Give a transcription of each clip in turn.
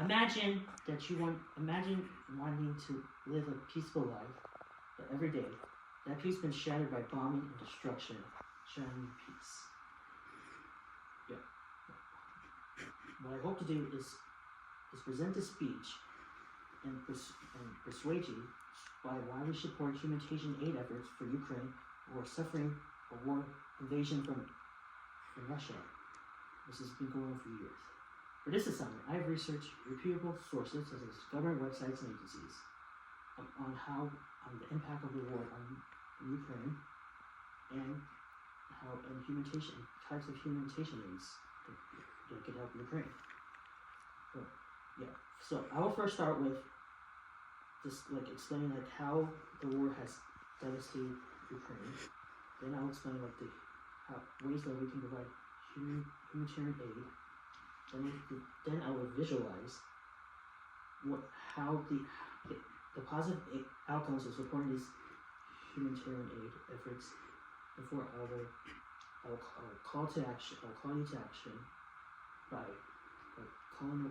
Imagine wanting to live a peaceful life, but every day, that peace has been shattered by bombing and destruction, shattering your peace. Yeah. What I hope to do is present a speech and persuade you by why we support humanitarian aid efforts for Ukraine who are suffering a war invasion from Russia. This has been going on for years. For this assignment, I have researched reputable sources such as government websites and agencies on the impact of the war on Ukraine and types of humanitarian aids that could help Ukraine. So I will first start with just explaining how the war has devastated Ukraine. Then I'll explain ways that we can provide humanitarian aid. Then I will visualize how the positive outcomes of supporting these humanitarian aid efforts. Before I'll call you to action by calling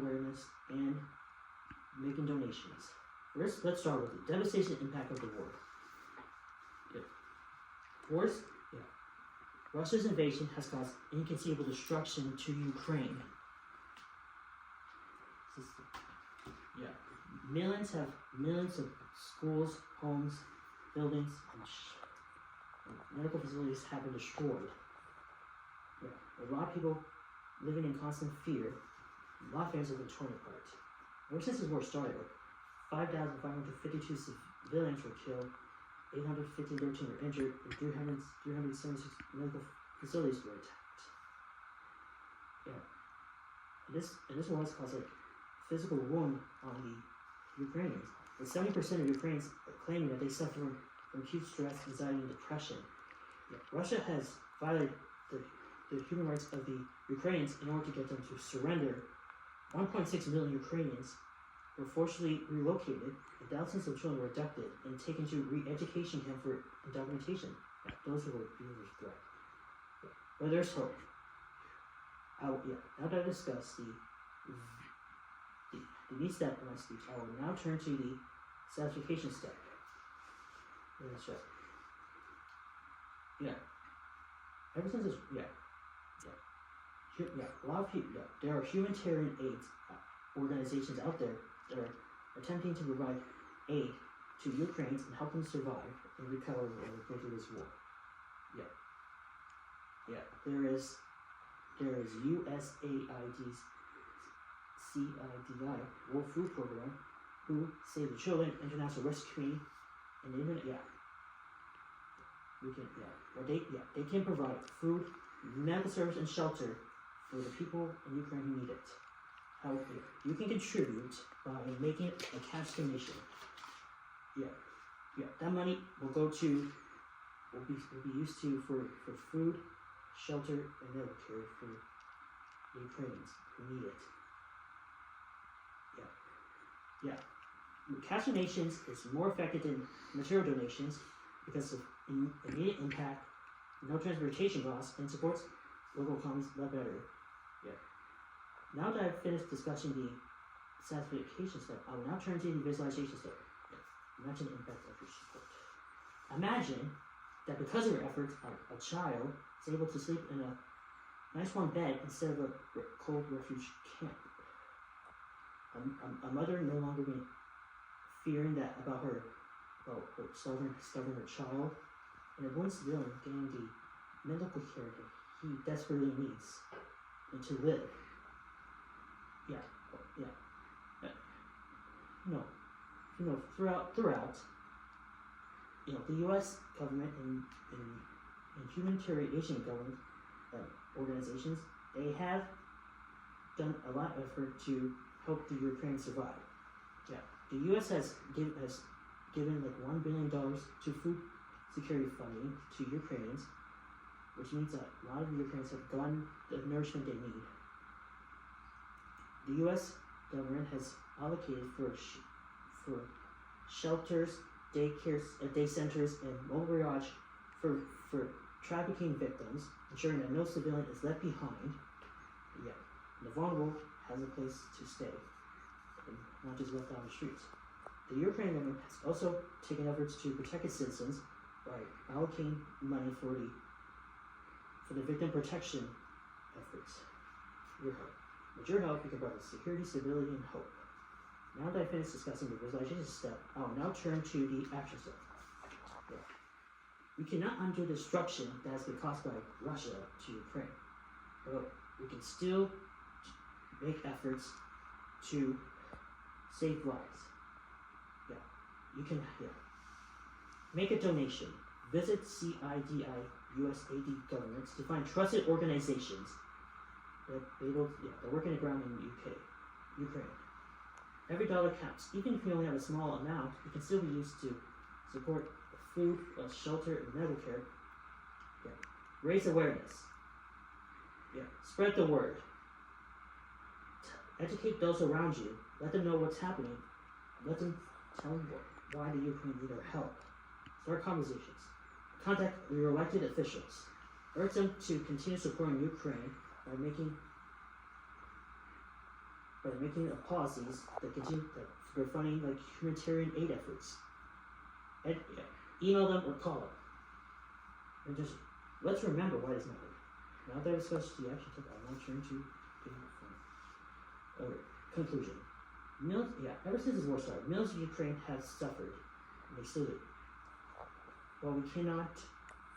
awareness and making donations. First, let's start with the devastation impact of the war. Russia's invasion has caused inconceivable destruction to Ukraine. Millions of schools, homes, buildings, and medical facilities have been destroyed. A lot of people living in constant fear. A lot of families have been torn apart. Ever since this war started, 5,552 civilians were killed, 813 were injured, and 376 medical facilities were attacked. This war has caused physical wound on the Ukrainians. And 70% of Ukrainians are claiming that they suffer from acute stress, anxiety, and depression. Russia has violated the human rights of the Ukrainians in order to get them to surrender. 1.6 million Ukrainians were forcibly relocated, and thousands of children were abducted and taken to re-education camp for indoctrination. Those who were being threat. But there's hope. Now that I discussed the neat step in my speech, I will now turn to the satisfaction step. Ever since this, a lot of people, there are humanitarian aid organizations out there that are attempting to provide aid to Ukrainians and help them survive and recover or go through this war. There is USAID's CIDI World Food Program, who Save the Children, International Rescue Committee, and the Internet. They can provide food, medical service, and shelter for the people in Ukraine who need it. However, you can contribute by making it a cash donation. That money will be used for food, shelter, and medical care for the Ukrainians who need it. Cash donations is more effective than material donations because of immediate impact, no transportation costs, and supports local economies a lot better. Now that I've finished discussing the satisfaction step, I will now turn to the visualization step. Imagine the impact of your support. Imagine that because of your efforts, a child is able to sleep in a nice warm bed instead of a cold refuge camp. A mother no longer being fearing about starving her child, and a born civilian getting the medical care that he desperately needs and to live. Throughout, the U.S. government and humanitarian government organizations, they have done a lot of effort to help the Ukrainians survive. The U.S. has given $1 billion to food security funding to Ukrainians, which means that a lot of Ukrainians have gotten the nourishment they need. The U.S. government has allocated for shelters, day centers, and mobile garage for trafficking victims, ensuring that no civilian is left behind. The vulnerable has a place to stay, and not just left on the streets. The Ukrainian government has also taken efforts to protect its citizens by allocating money for the victim protection efforts. With your help, we can provide security, stability, and hope. Now that I finished discussing the visualization step, I will now turn to the action step. Yeah. We cannot undo the destruction that has been caused by Russia to Ukraine, but we can still make efforts to save lives. Yeah, you can. Yeah, make a donation. Visit CIDI USAID governments to find trusted organizations that they're working the ground in Ukraine. Every dollar counts. Even if you only have a small amount, it can still be used to support food, shelter, and medical care. Yeah. Raise awareness. Yeah. Spread the word. Educate those around you. Let them know what's happening. Let them tell them why the Ukraine need our help. Start conversations. Contact your elected officials. Urge them to continue supporting Ukraine by making policies that continue for funding like humanitarian aid efforts. Email them or call them. And just let's remember why this matters. Now that I've discussed the action step, I want to turn to conclusion. Ever since this war started, millions of Ukraine have suffered, and they still do. While we cannot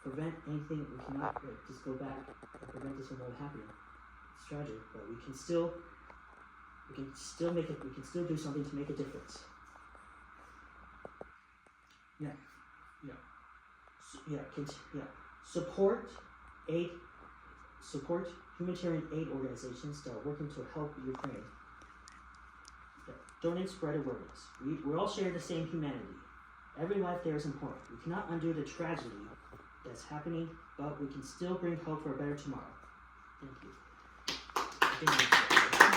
prevent anything, we cannot just go back and prevent this from happening. It's tragic, but we can still do something to make a difference. Support humanitarian aid organizations that are working to help Ukraine. Donate, spread awareness. We're all sharing the same humanity. Every life there is important. We cannot undo the tragedy that's happening, but we can still bring hope for a better tomorrow. Thank you.